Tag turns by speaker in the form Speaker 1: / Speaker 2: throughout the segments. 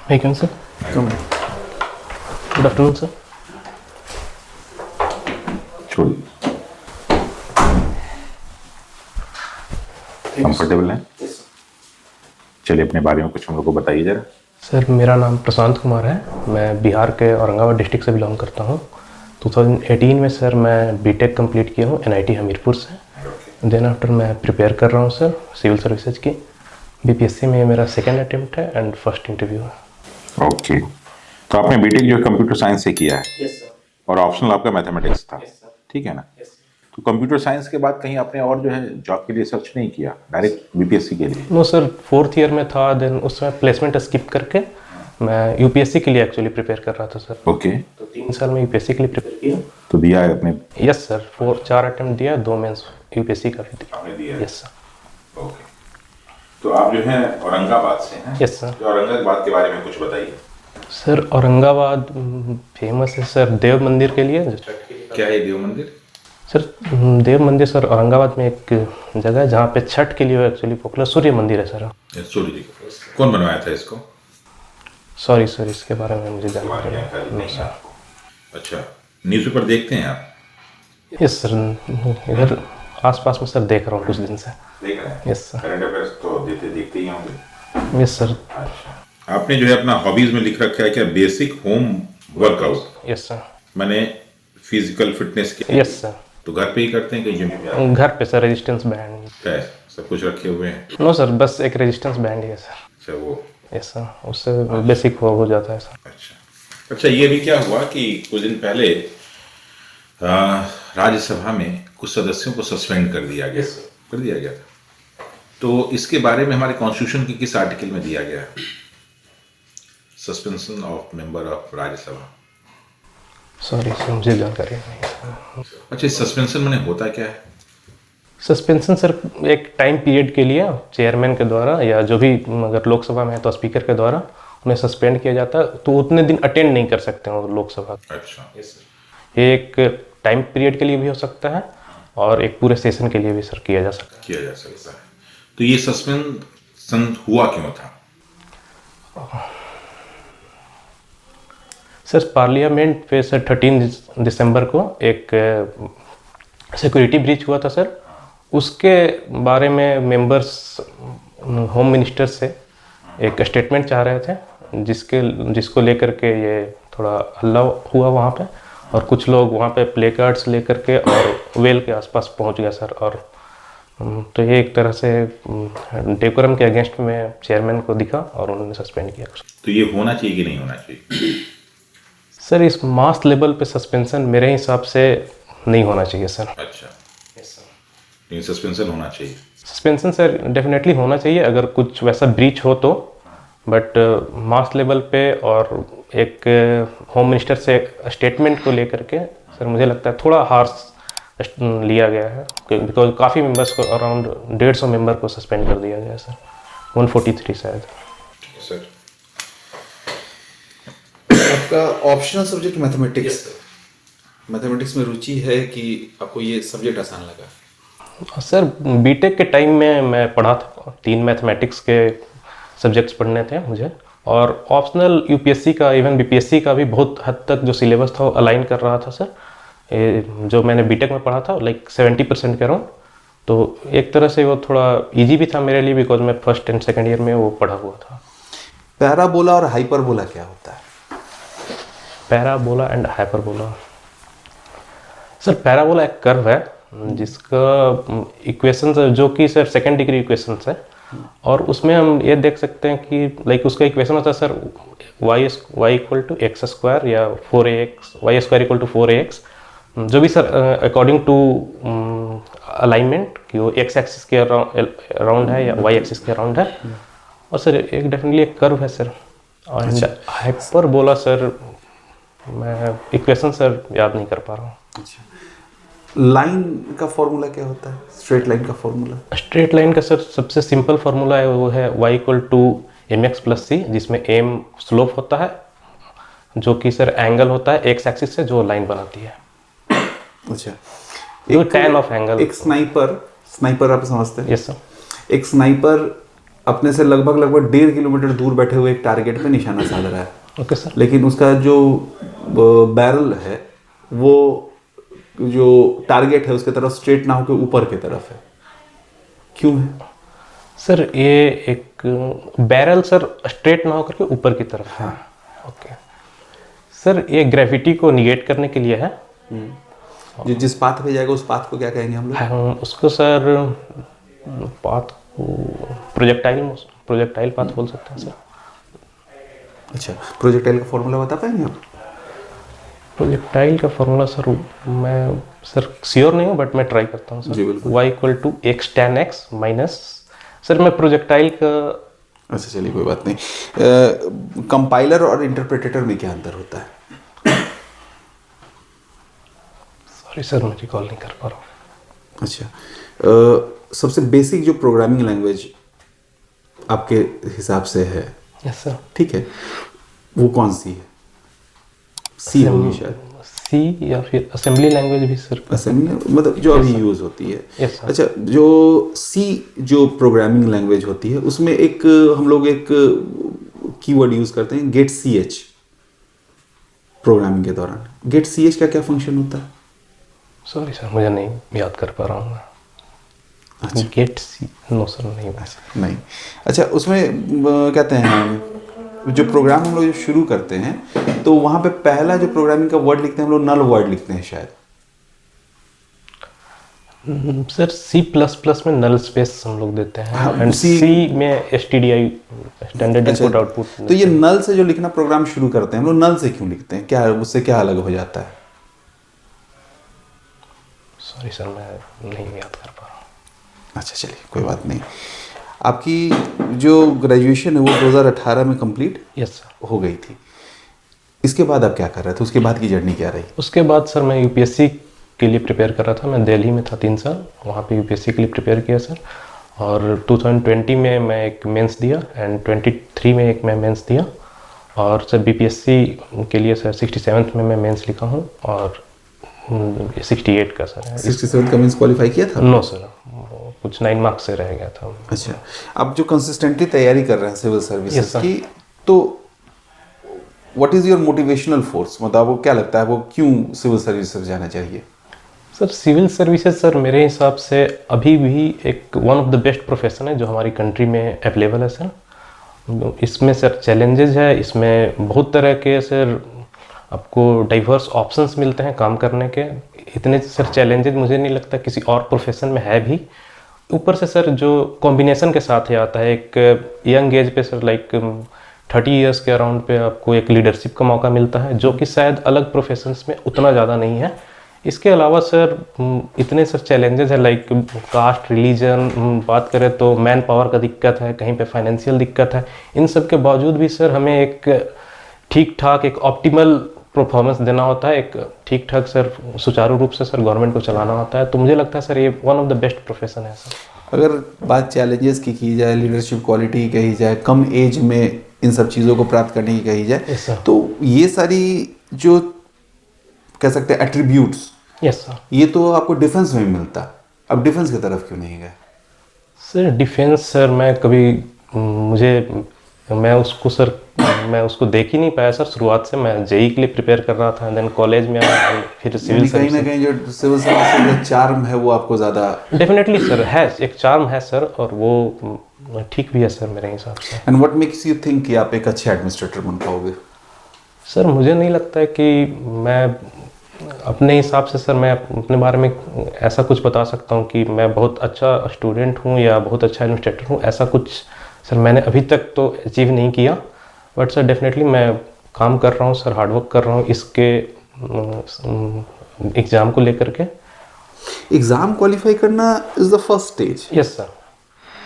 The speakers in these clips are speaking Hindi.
Speaker 1: Hey, can sir?
Speaker 2: Come.
Speaker 1: Good afternoon, sir.
Speaker 2: छोड़िए, कंफर्टेबल हैं? चलिए अपने बारे में कुछ हम लोग को बताइए जरा।
Speaker 1: सर मेरा नाम प्रशांत कुमार है। मैं बिहार के औरंगाबाद डिस्ट्रिक्ट से बिलोंग करता हूँ। 2018 में सर मैं बीटेक कंप्लीट किया हूँ NIT हमीरपुर से। देन आफ्टर मैं प्रिपेयर कर रहा हूँ सर सिविल सर्विसेज की। BPSC में मेरा सेकेंड अटेम्प्ट है एंड फर्स्ट इंटरव्यू है।
Speaker 2: ओके, तो आपने बीटेक जो कंप्यूटर साइंस से किया है?
Speaker 1: Yes sir.
Speaker 2: और ऑप्शनल आपका मैथमेटिक्स था?
Speaker 1: Yes sir.
Speaker 2: ठीक है ना?
Speaker 1: यस।
Speaker 2: तो कंप्यूटर साइंस के बाद कहीं आपने और जो है जॉब के लिए सर्च नहीं किया, डायरेक्ट बीपीएससी के लिए?
Speaker 1: नो सर, फोर्थ ईयर में था, देन उस समय प्लेसमेंट स्किप करके मैं UPSC के लिए एक्चुअली प्रिपेयर कर रहा था सर।
Speaker 2: ओके,
Speaker 1: तो 3 साल में UPSC के लिए प्रिपेयर किया।
Speaker 2: तो दिया है अपने?
Speaker 1: यस सर, 4 अटेम्प्ट दिया, 2 मेंस UPSC का भी दिया।
Speaker 2: आपने दिया?
Speaker 1: Yes sir.
Speaker 2: ओके, तो आप जो है औरंगाबाद से हैं?
Speaker 1: Yes sir.
Speaker 2: तो औरंगाबाद के बारे में कुछ बताइए।
Speaker 1: सर औरंगाबाद फेमस है सर देव मंदिर के लिए।
Speaker 2: क्या है देव मंदिर?
Speaker 1: सर देव मंदिर सर औरंगाबाद में एक जगह है जहाँ पे छठ के लिए एक्चुअली पॉपुलर सूर्य मंदिर है सर।
Speaker 2: सूर्य जी, कौन बनवाया था इसको?
Speaker 1: सॉरी सर, इसके बारे में मुझे जानकारी
Speaker 2: नहीं
Speaker 1: नहीं
Speaker 2: है
Speaker 1: सर।
Speaker 2: आपको? अच्छा, न्यूज़पेपर देखते हैं आप?
Speaker 1: यस सर, इधर आसपास में सर देख रहा हूँ कुछ दिन से।
Speaker 2: देख रहे हैं?
Speaker 1: Yes sir.
Speaker 2: करंट अफेयर्स तो देखते ही होंगे।
Speaker 1: Yes sir.
Speaker 2: अच्छा, आपने जो है अपना हॉबीज में लिख रखा है क्या, basic home workout?
Speaker 1: Yes sir.
Speaker 2: मैंने फिजिकल फिटनेस के?
Speaker 1: Yes sir.
Speaker 2: तो घर पे ही करते हैं, कहीं जिम में जाते हैं?
Speaker 1: घर पे सर रेजिस्टेंस बैंड।
Speaker 2: है, सब कुछ रखे हुए हैं?
Speaker 1: नो सर, बस एक रेजिस्टेंस बैंड ही है सर।
Speaker 2: अच्छा, वो?
Speaker 1: यस सर, उससे बेसिक हो जाता है सर।
Speaker 2: अच्छा, ये भी क्या हुआ कि कुछ दिन पहले राज्यसभा में कुछ सदस्यों को सस्पेंड कर दिया गया? कर दिया गया था, तो इसके बारे में हमारे कॉन्स्टिट्यूशन के किस आर्टिकल में दिया गया है suspension of member of Rajya Sabha?
Speaker 1: Sorry sir, मुझे जानकारी नहीं है।
Speaker 2: अच्छा, सस्पेंशन मैंने होता क्या है?
Speaker 1: सस्पेंशन सर एक टाइम पीरियड के लिए चेयरमैन के द्वारा या जो भी, अगर लोकसभा में है तो स्पीकर के द्वारा उन्हें सस्पेंड किया जाता है, तो उतने दिन अटेंड नहीं कर सकते हैं वो लोकसभा।
Speaker 2: अच्छा,
Speaker 1: ये एक टाइम पीरियड के लिए भी हो सकता है और एक पूरे सेशन के लिए भी सर किया जा सकता है।
Speaker 2: किया जा सकता है। तो ये सस्पेंशन हुआ क्यों था?
Speaker 1: सर पार्लियामेंट पे सर 13 दिसंबर को एक सिक्योरिटी ब्रीच हुआ था सर। उसके बारे में मेंबर्स होम मिनिस्टर से एक स्टेटमेंट चाह रहे थे, जिसको लेकर के ये थोड़ा हल्ला हुआ वहाँ पे, और कुछ लोग वहाँ पे प्ले कार्ड्स लेकर के और वेल के आसपास पहुँच गया सर। और तो ये एक तरह से डेकोरम के अगेंस्ट में चेयरमैन को दिखा और उन्होंने सस्पेंड किया।
Speaker 2: तो ये होना चाहिए कि नहीं होना चाहिए?
Speaker 1: सर इस मास लेवल पे सस्पेंशन मेरे हिसाब से नहीं होना चाहिए सर।
Speaker 2: अच्छा, लेकिन सस्पेंशन होना चाहिए?
Speaker 1: सस्पेंशन सर डेफिनेटली होना चाहिए अगर कुछ वैसा ब्रीच हो तो, बट मास लेवल पे और एक होम मिनिस्टर से स्टेटमेंट को लेकर के सर मुझे लगता है थोड़ा हार्श लिया गया है, बिकॉज काफ़ी मेंबर्स को अराउंड 150 मेंबर को सस्पेंड कर दिया गया सर, 143 शायद।
Speaker 2: सर
Speaker 3: आपका ऑप्शनल सब्जेक्ट मैथमेटिक्स, मैथमेटिक्स में रुचि है कि आपको ये सब्जेक्ट आसान लगा?
Speaker 1: सर बीटेक के टाइम में मैं पढ़ा था, 3 मैथमेटिक्स के सब्जेक्ट्स पढ़ने थे मुझे, और ऑप्शनल UPSC का इवन BPSC का भी बहुत हद तक जो सिलेबस था वो अलाइन कर रहा था सर। जो मैंने बीटेक में पढ़ा था लाइक 70% के अराउंड, तो एक तरह से वो थोड़ा इजी भी था मेरे लिए, बिकॉज मैं फर्स्ट एंड सेकेंड ईयर में वो पढ़ा हुआ था।
Speaker 3: पैराबोला और हाइपरबोला क्या होता है?
Speaker 1: Parabola and hyperbola sir, parabola एक कर्व है जिसका इक्वेशंस जो कि सर सेकेंड डिग्री इक्वेशंस है, और उसमें हम ये देख सकते हैं कि लाइक उसका इक्वेशन होता है sir y equal to x square या 4ax, y square equal to 4ax, जो भी सर अकॉर्डिंग टू अलाइनमेंट कि वो x एक्सिस के अराउंड है या y एक्सिस के अराउंड है, और सर एक डेफिनेटली एक कर्व है सर। और हाइपरबोला सर मैं इक्वेशन सर याद नहीं कर पा रहा हूँ।
Speaker 3: अच्छा, लाइन का फॉर्मूला क्या होता है? स्ट्रेट लाइन का फॉर्मूला?
Speaker 1: स्ट्रेट लाइन का सर सबसे सिंपल फार्मूला है, वो है y equal to mx plus c, जिसमें m स्लोप होता है जो कि सर एंगल होता है x एक्सिस से जो लाइन बनाती है।
Speaker 3: अच्छा,
Speaker 1: जो tan ऑफ एंगल।
Speaker 3: एक स्नाइपर आप समझते हैं?
Speaker 1: Yes sir.
Speaker 3: एक स्नाइपर अपने से लगभग 1.5 किलोमीटर दूर बैठे हुए एक टारगेट पे निशाना साध रहा है।
Speaker 1: Okay sir.
Speaker 3: लेकिन उसका जो बैरल है वो जो टारगेट है उसके तरफ स्ट्रेट ना होकर ऊपर की तरफ है, क्यों है?
Speaker 1: सर ये एक बैरल सर स्ट्रेट ना होकर के ऊपर की तरफ है। ओके सर, ये ग्रेविटी को निगेट करने के लिए है।
Speaker 3: जो जिस पाथ पे जाएगा उस पाथ को क्या कहेंगे हम लोग?
Speaker 1: हम उसको सर पाथ को प्रोजेक्टाइल पाथ बोल सकते हैं सर।
Speaker 3: अच्छा, प्रोजेक्टाइल का फॉर्मूला बता पाएंगे आप?
Speaker 1: प्रोजेक्टाइल का फॉर्मूला सर मैं सर श्योर नहीं हूँ, बट मैं ट्राई करता हूँ
Speaker 3: जी,
Speaker 1: सर।
Speaker 3: बिल्कुल।
Speaker 1: y = x tan x minus, sir मैं प्रोजेक्टाइल का।
Speaker 3: अच्छा चलिए कोई बात नहीं। कंपाइलर और इंटरप्रेटर में क्या अंतर होता है?
Speaker 1: सॉरी सर, मैं रिकॉल नहीं कर पा रहा हूँ।
Speaker 3: अच्छा, सबसे बेसिक जो प्रोग्रामिंग लैंग्वेज आपके हिसाब से है,
Speaker 1: यस सर।
Speaker 3: ठीक है, वो कौन सी है? सी होगी शायद।
Speaker 1: सी या फिर असेंबली लैंग्वेज भी सर।
Speaker 3: असेंबली मतलब जो अभी यूज होती है।
Speaker 1: Yes sir.
Speaker 3: अच्छा, जो सी जो प्रोग्रामिंग लैंग्वेज होती है उसमें एक हम लोग एक कीवर्ड यूज करते हैं, गेट सी एच। प्रोग्रामिंग के दौरान गेट सी एच का क्या फंक्शन होता है?
Speaker 1: सॉरी सर, मुझे नहीं याद कर पा रहा हूँ मैं।
Speaker 3: अच्छा।
Speaker 1: गेट सी, नो सर, नहीं वैसे।
Speaker 3: नहीं। अच्छा, उसमें कहते हैं जो प्रोग्राम हम लोग शुरू करते हैं तो वहाँ पे पहला जो प्रोग्रामिंग का वर्ड लिखते हैं हम लोग नल वर्ड लिखते हैं शायद।
Speaker 1: सर C++ में नल स्पेस हम लोग देते हैं।
Speaker 3: हाँ,
Speaker 1: एंड
Speaker 3: C
Speaker 1: सी में STDI स्टैंडर्ड
Speaker 3: अच्छा,
Speaker 1: इनपुट आउटपुट।
Speaker 3: तो ये नल से जो लिखना प्रोग्राम शुरू करते हैं हम लोग, नल से क्यों लिखते हैं? क्या उससे क्या अलग हो जाता है?
Speaker 1: सॉरी सर, मैं नहीं याद कर पा रहा हूँ।
Speaker 3: अच्छा चलिए कोई बात नहीं। आपकी जो ग्रेजुएशन है वो 2018 में कंप्लीट
Speaker 1: यस सर।
Speaker 3: हो गई थी। इसके बाद आप क्या कर रहे थे? उसके बाद की जर्नी क्या रही?
Speaker 1: उसके बाद सर मैं यूपीएससी के लिए प्रिपेयर कर रहा था। मैं दिल्ली में था 3 साल, वहाँ पे यूपीएससी के लिए प्रिपेयर किया सर। और 2020 में मैं एक मेंस दिया एंड 23 में एक मैं मेंस दिया। और सर बीपीएससी के लिए सर 67th में मैं मेंस लिखा हूँ और 68 का सर है।
Speaker 3: 67 का मींस क्वालिफाई किया था?
Speaker 1: नो सर, कुछ 9 मार्क्स से रह गया था।
Speaker 3: अच्छा, आप जो कंसिस्टेंटली तैयारी कर रहे हैं सिविल सर्विसेज
Speaker 1: Yes, sir.
Speaker 3: की, तो what is your motivational force? मतलब आपको क्या लगता है वो क्यों सिविल सर्विसेज जाना चाहिए?
Speaker 1: सर सिविल सर्विसेज सर मेरे हिसाब से अभी भी एक one of the best profession है जो हमारी कंट्री में अवेलेबल है सर। इसमें सर चैलेंजेस है, इसमें बहुत तरह के सर आपको डाइवर्स ऑप्शंस मिलते हैं काम करने के। इतने सर चैलेंजेस मुझे नहीं लगता किसी और प्रोफेशन में है भी। ऊपर से सर जो कॉम्बिनेशन के साथ ही आता है, एक यंग एज पे सर लाइक 30 इयर्स के अराउंड पे आपको एक लीडरशिप का मौका मिलता है जो कि शायद अलग प्रोफेशंस में उतना ज़्यादा नहीं है। इसके अलावा सर इतने सर चैलेंजेस है लाइक कास्ट, रिलीजन, बात करें तो मैन पावर का दिक्कत है, कहीं पे फाइनेंशियल दिक्कत है। इन सब के बावजूद भी सर हमें एक ठीक ठाक एक ऑप्टिमल परफॉर्मेंस देना होता है, एक ठीक ठाक सर सुचारू रूप से सर गवर्नमेंट को चलाना होता है। तो मुझे लगता है सर ये one of the best profession है सर।
Speaker 3: अगर बात चैलेंजेस की जाए, लीडरशिप क्वालिटी की कही जाए, कम एज में इन सब चीज़ों को प्राप्त करने की कही जाए,
Speaker 1: Yes, sir.
Speaker 3: तो ये सारी जो कह सकते हैं एट्रीब्यूट्स,
Speaker 1: यस सर।
Speaker 3: ये तो आपको डिफेंस में मिलता। अब डिफेंस की तरफ क्यों नहीं गए?
Speaker 1: सर डिफेंस सर मैं कभी मैं उसको देख ही नहीं पाया सर। शुरुआत से मैं जेई के लिए प्रिपेयर कर रहा था, देन कॉलेज में आया, फिर सिविल
Speaker 3: कहीं ना
Speaker 1: सर्विस।
Speaker 3: कहीं जो सिविल सर्विस का चार्म है वो आपको ज़्यादा।
Speaker 1: डेफिनेटली सर है, एक चार्म है सर, और वो ठीक भी है सर मेरे हिसाब से।
Speaker 3: And what makes you think कि आप एक अच्छे एडमिनिस्ट्रेटर बन पाओगे?
Speaker 1: सर मुझे नहीं लगता है कि मैं अपने हिसाब से सर मैं अपने बारे में ऐसा कुछ बता सकता हूँ कि मैं बहुत अच्छा स्टूडेंट हूँ या बहुत अच्छा एडमिनिस्ट्रेटर हूँ। ऐसा कुछ सर मैंने अभी तक तो अचीव नहीं किया, बट सर डेफिनेटली मैं काम कर रहा हूँ सर, हार्डवर्क कर रहा हूँ इसके एग्ज़ाम को लेकर के।
Speaker 3: एग्ज़ाम क्वालिफाई करना is the first stage.
Speaker 1: Yes sir.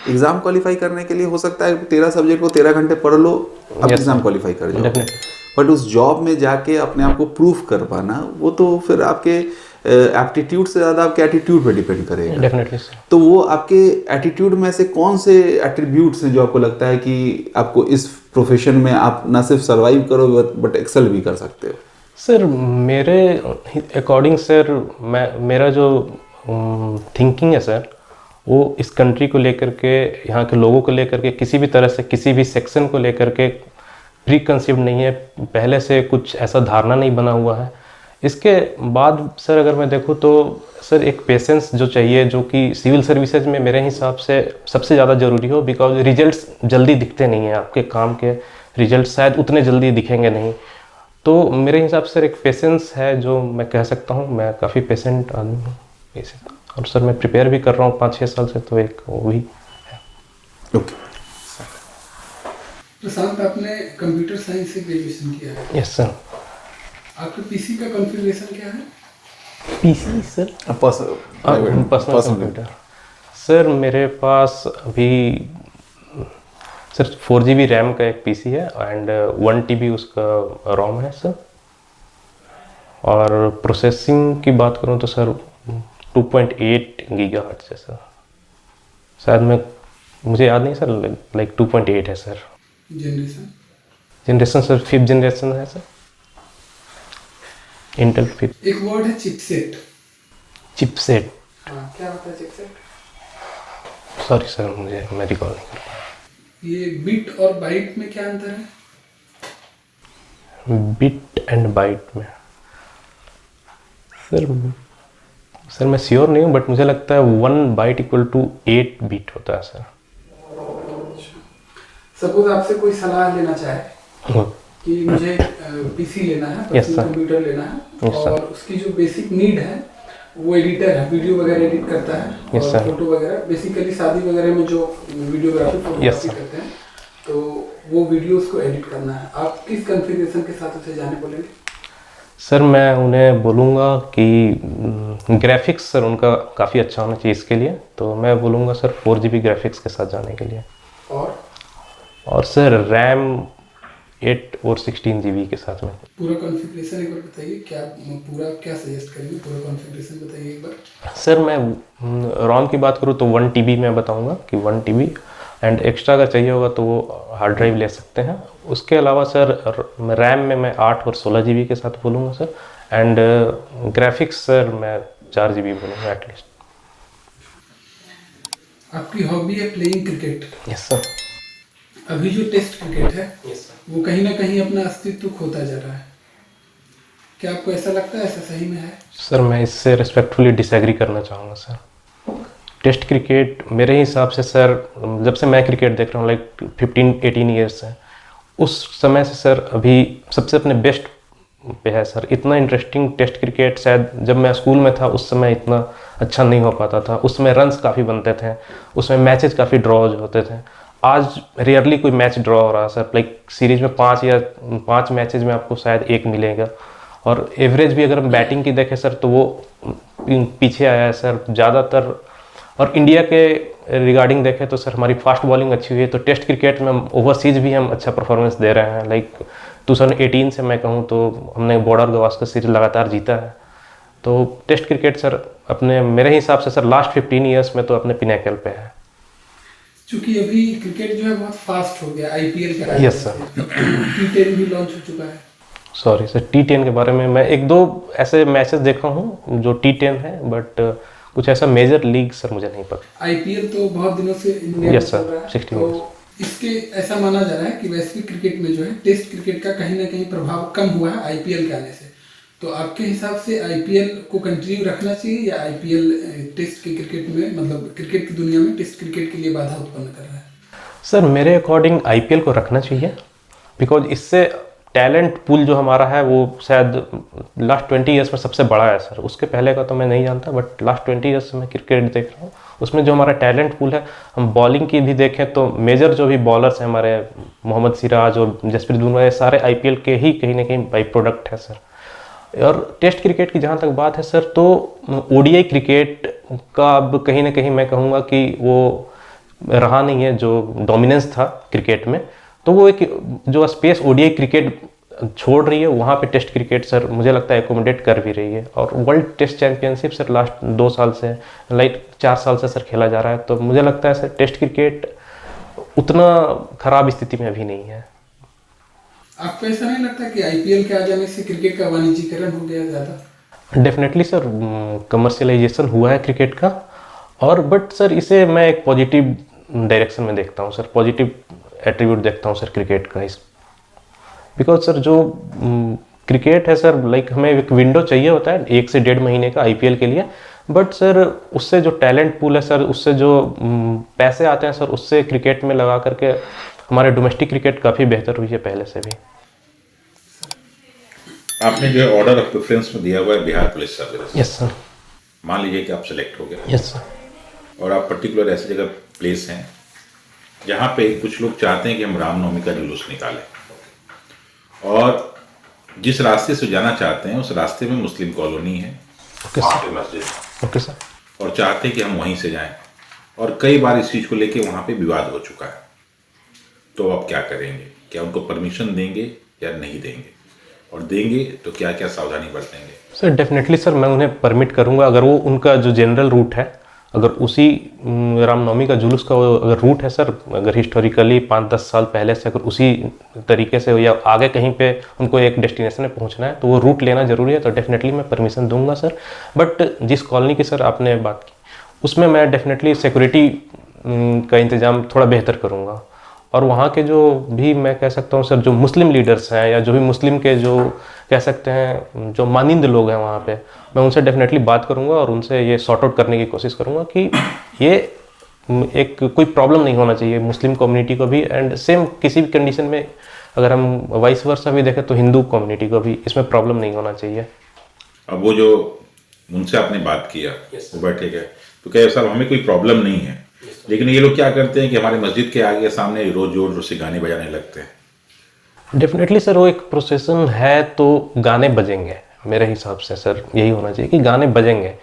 Speaker 3: Exam qualify करने के लिए हो सकता है 13 सब्जेक्ट को 13 घंटे पढ़ लो, अब
Speaker 1: Yes,
Speaker 3: एग्ज़ाम
Speaker 1: sir.
Speaker 3: क्वालिफाई कर जाओ।
Speaker 1: Definitely.
Speaker 3: बट उस जॉब में जाके अपने आप को प्रूफ कर पाना, वो तो फिर आपके एप्टीट्यूड से ज़्यादा आपके एटीट्यूड पे डिपेंड करेगा।
Speaker 1: Definitely sir.
Speaker 3: तो वो आपके एटीट्यूड में से कौन से एट्रीब्यूट्स हैं जो आपको लगता है कि आपको इस प्रोफेशन में आप ना सिर्फ सर्वाइव करो बट एक्सेल भी कर सकते हो?
Speaker 1: सर मेरे अकॉर्डिंग सर मेरा जो थिंकिंग है सर वो इस कंट्री को लेकर के, यहाँ के लोगों को लेकर के किसी भी तरह से किसी भी सेक्शन को लेकर के प्री कंसीव्ड नहीं है, पहले से कुछ ऐसा धारणा नहीं बना हुआ है। इसके बाद सर अगर मैं देखूँ तो सर एक पेशेंस जो चाहिए, जो कि सिविल सर्विसेज में मेरे हिसाब से सबसे ज़्यादा ज़रूरी हो, बिकॉज रिजल्ट्स जल्दी दिखते नहीं हैं, आपके काम के रिजल्ट शायद उतने जल्दी दिखेंगे नहीं। तो मेरे हिसाब से एक पेशेंस है जो मैं कह सकता हूँ, मैं काफ़ी पेशेंट आदमी हूँ पेशेंट, और सर मैं प्रिपेयर भी कर रहा हूँ 5-6 साल से, तो एक वो भी है।
Speaker 3: ओके।
Speaker 4: प्रशांत, आपने कंप्यूटर साइंस से ग्रेजुएशन किया है।
Speaker 1: Yes sir.
Speaker 4: आपके पीसी का कॉन्फ़िगरेशन क्या है?
Speaker 1: PC sir personal computer sir मेरे पास अभी सर 4 GB रैम का एक पीसी है एंड 1 TB उसका रोम है सर। और प्रोसेसिंग की बात करूँ तो सर 2.8 गीगाहर्ट्ज़ है सर, शायद मुझे याद नहीं सर, लाइक 2.8 है sir. Generation sir 5th generation है सर, इंटेल 5th।
Speaker 4: एक वर्ड है चिपसेट।
Speaker 1: चिपसेट?
Speaker 4: हाँ, क्या होता है चिपसेट?
Speaker 1: सॉरी सर, मैं रिकॉल नहीं कर पाया।
Speaker 4: ये बिट और बाइट में क्या अंतर है?
Speaker 1: बिट एंड बाइट में सर मैं श्योर नहीं हूँ, बट मुझे लगता है 1 बाइट इक्वल टू 8 बिट होता है सर।
Speaker 4: सपोज आपसे कोई सलाह लेना चाहे कि मुझे पीसी लेना है, पर्सनल कंप्यूटर लेना है, और उसकी जो बेसिक नीड है वो एडिटर है, वीडियो वगैरह एडिट करता है और फोटो वगैरह, बेसिकली शादी वगैरह में जो वीडियोग्राफी फोटोग्राफी करते हैं, तो वो वीडियोस को एडिट करना है। आप किस कॉन्फ़िगरेशन के साथ उसे जाने बोलेंगे?
Speaker 1: सर मैं उन्हें बोलूँगा कि ग्राफिक्स सर उनका काफ़ी अच्छा होना चाहिए इसके लिए, तो मैं बोलूँगा सर 4 GB ग्राफिक्स के साथ जाने के लिए। और सर रैम 8 और 16 GB के साथ में।
Speaker 4: पूरा कॉन्फ़िगरेशन एक बार बताइए, क्या सजेस्ट करेंगे? पूरा कॉन्फ़िगरेशन बताइए एक बार।
Speaker 1: सर मैं रोम की बात करूँ तो 1 TB मैं बताऊँगा कि 1 TB, एंड एक्स्ट्रा अगर चाहिए होगा तो वो हार्ड ड्राइव ले सकते हैं। उसके अलावा सर रैम में मैं 8 और 16 GB के साथ बोलूँगा सर, एंड ग्राफिक्स सर मैं 4 GB बोलूँगा एटलीस्ट।
Speaker 4: आपकी हॉबी है प्लेइंग क्रिकेट।
Speaker 1: Yes sir.
Speaker 4: अभी जो टेस्ट क्रिकेट है वो कहीं ना कहीं अपना अस्तित्व खोता जा रहा है, क्या आपको ऐसा लगता है ऐसा सही में है? सर
Speaker 1: मैं इससे रिस्पेक्टफुली डिसएग्री करना चाहूँगा सर। टेस्ट क्रिकेट मेरे हिसाब से सर, जब से मैं क्रिकेट देख रहा हूँ लाइक 15-18 ईयर्स है, उस समय से सर अभी सबसे अपने बेस्ट पे है सर। इतना इंटरेस्टिंग टेस्ट क्रिकेट शायद जब मैं स्कूल में था उस समय इतना अच्छा नहीं हो पाता था। उसमें रन्स काफ़ी बनते थे, उसमें मैचेस काफ़ी ड्रॉज होते थे। आज रेयरली कोई मैच ड्रॉ हो रहा है सर, लाइक सीरीज में 5 मैचेज में आपको शायद 1 मिलेगा। और एवरेज भी अगर हम बैटिंग की देखें सर तो वो पीछे आया है सर ज़्यादातर। और इंडिया के रिगार्डिंग देखें तो सर हमारी फास्ट बॉलिंग अच्छी हुई है, तो टेस्ट क्रिकेट में ओवरसीज भी हम अच्छा परफॉर्मेंस दे रहे हैं। लाइक 2018 से मैं कहूँ तो हमने बॉर्डर गवास्कर सीरीज लगातार जीता है। तो टेस्ट क्रिकेट सर अपने मेरे हिसाब से सर लास्ट 15 ईयर्स में तो अपने पिनेकल पे है।
Speaker 4: क्योंकि अभी क्रिकेट जो है बहुत फास्ट हो गया, आईपीएल का।
Speaker 1: Yes sir.
Speaker 4: T10 भी लॉन्च हो चुका है।
Speaker 1: सॉरी सर, T10 के बारे में मैं 1-2 ऐसे मैचेस देखा हूँ जो T10 है, बट कुछ ऐसा मेजर लीग सर मुझे नहीं पता।
Speaker 4: आईपीएल तो बहुत दिनों से इंडिया में चल रहा है,
Speaker 1: 16
Speaker 4: तो इसके ऐसा माना जा रहा है कि वैश्विक क्रिकेट में जो है टेस्ट क्रिकेट का कहीं ना कहीं प्रभाव कम हुआ है आईपीएल के आने से। तो आपके हिसाब से आईपीएल को कंटिन्यू रखना चाहिए या आईपीएल टेस्ट के क्रिकेट में, मतलब क्रिकेट की दुनिया में टेस्ट क्रिकेट के लिए बाधा उत्पन्न कर रहा है?
Speaker 1: सर मेरे अकॉर्डिंग आईपीएल को रखना चाहिए, बिकॉज इससे टैलेंट पूल जो हमारा है वो शायद लास्ट 20 ईयर्स में सबसे बड़ा है सर। उसके पहले का तो मैं नहीं जानता, बट लास्ट 20 ईयर्स से मैं क्रिकेट देख रहा हूँ, उसमें जो हमारा टैलेंट पूल है, हम बॉलिंग की भी देखें तो मेजर जो भी बॉलर्स हैं हमारे, मोहम्मद सिराज और जसप्रीत बुमराह, ये सारे आईपीएल के ही कहीं ना कहीं बाई प्रोडक्ट है सर। और टेस्ट क्रिकेट की जहाँ तक बात है सर, तो ओडीआई क्रिकेट का अब कहीं ना कहीं मैं कहूँगा कि वो रहा नहीं है जो डोमिनेंस था क्रिकेट में। तो वो एक जो स्पेस ओडीआई क्रिकेट छोड़ रही है वहाँ पे टेस्ट क्रिकेट सर मुझे लगता है एकोमोडेट कर भी रही है। और world test championship sir last 2 साल से, लाइक 4 साल से सर खेला जा रहा है। तो मुझे लगता है सर टेस्ट क्रिकेट उतना खराब स्थिति में अभी नहीं है।
Speaker 4: आपको ऐसा नहीं लगता कि आईपीएल के आ जाने से क्रिकेट का वाणिज्यीकरण हो गया ज़्यादा?
Speaker 1: डेफिनेटली सर, कमर्शियलाइजेशन हुआ है क्रिकेट का, और बट सर इसे मैं एक पॉजिटिव डायरेक्शन में देखता हूँ सर, पॉजिटिव एट्रीब्यूट देखता हूँ सर क्रिकेट का इस, बिकॉज सर जो क्रिकेट है सर, लाइक हमें एक विंडो चाहिए होता है 1 से 1.5 महीने का आईपीएल के लिए, बट सर उससे जो टैलेंट पूल है सर, उससे जो पैसे आते हैं सर, उससे क्रिकेट में लगा करके हमारे डोमेस्टिक क्रिकेट काफ़ी बेहतर हुई है पहले से भी।
Speaker 2: आपने जो ऑर्डर ऑफ प्रेफरेंस में दिया हुआ है Bihar police service,
Speaker 1: yes sir.
Speaker 2: मान लीजिए कि आप सेलेक्ट हो गए,
Speaker 1: यस सर।
Speaker 2: और आप पर्टिकुलर ऐसी जगह प्लेस हैं जहाँ पे कुछ लोग चाहते हैं कि हम रामनवमी का जुलूस निकालें, और जिस रास्ते से जाना चाहते हैं उस रास्ते में मुस्लिम कॉलोनी है,
Speaker 1: ओके
Speaker 2: वहाँ
Speaker 1: सर।
Speaker 2: पे मस्जिद है,
Speaker 1: ओके सर।
Speaker 2: और चाहते हैं कि हम वहीं से जाएं, और कई बार इस चीज़ को लेके वहाँ पे विवाद हो चुका है, तो आप क्या करेंगे? क्या उनको परमिशन देंगे या नहीं देंगे, और देंगे तो क्या क्या सावधानी बरतेंगे?
Speaker 1: सर डेफिनेटली सर मैं उन्हें परमिट करूंगा, अगर वो उनका जो जनरल रूट है, अगर उसी रामनवमी का जुलूस का अगर रूट है सर, अगर हिस्टोरिकली 5-10 साल पहले से अगर उसी तरीके से या आगे कहीं पे उनको एक डेस्टिनेशन में पहुंचना है तो वो रूट लेना ज़रूरी है, तो डेफिनेटली मैं परमिशन दूंगा सर। बट जिस कॉलोनी की सर आपने बात की उसमें मैं डेफिनेटली सिक्योरिटी का इंतज़ाम थोड़ा बेहतर करूँगा, और वहाँ के जो भी मैं कह सकता हूँ सर जो मुस्लिम लीडर्स हैं या जो भी मुस्लिम के जो कह सकते हैं जो मानिंद लोग हैं वहाँ पे, मैं उनसे डेफिनेटली बात करूँगा और उनसे ये सॉर्ट आउट करने की कोशिश करूँगा कि ये एक कोई प्रॉब्लम नहीं होना चाहिए मुस्लिम कम्युनिटी को भी, एंड सेम किसी भी कंडीशन में अगर हम वाइस वर्सा भी देखें तो हिंदू कम्युनिटी को भी इसमें प्रॉब्लम नहीं होना चाहिए।
Speaker 2: अब वो जो उनसे आपने बात किया वो बैठे गए तो कहे साहब हमें कोई प्रॉब्लम नहीं है, लेकिन ये लोग क्या करते हैं कि हमारे मस्जिद के आगे सामने रोज जोर से गाने बजाने लगते हैं।
Speaker 1: डेफिनेटली सर वो एक प्रोसेसन है तो गाने बजेंगे, मेरे हिसाब से सर यही होना चाहिए कि गाने बजेंगे,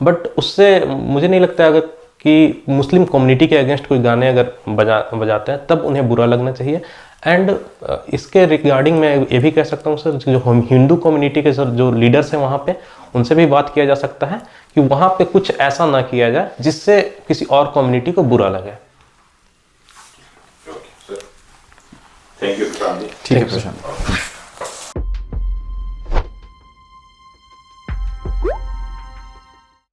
Speaker 1: बट उससे मुझे नहीं लगता अगर कि मुस्लिम कम्युनिटी के अगेंस्ट कोई गाने अगर बजाते हैं तब उन्हें बुरा लगना चाहिए। एंड इसके रिगार्डिंग मैं ये भी कह सकता हूँ सर जो हिंदू कम्युनिटी के सर जो लीडर्स हैं वहाँ पे उनसे भी बात किया जा सकता है कि वहाँ पे कुछ ऐसा ना किया जाए जिससे किसी और कम्युनिटी को बुरा लगे।
Speaker 2: Thank you.
Speaker 3: ठीक है प्रशांत।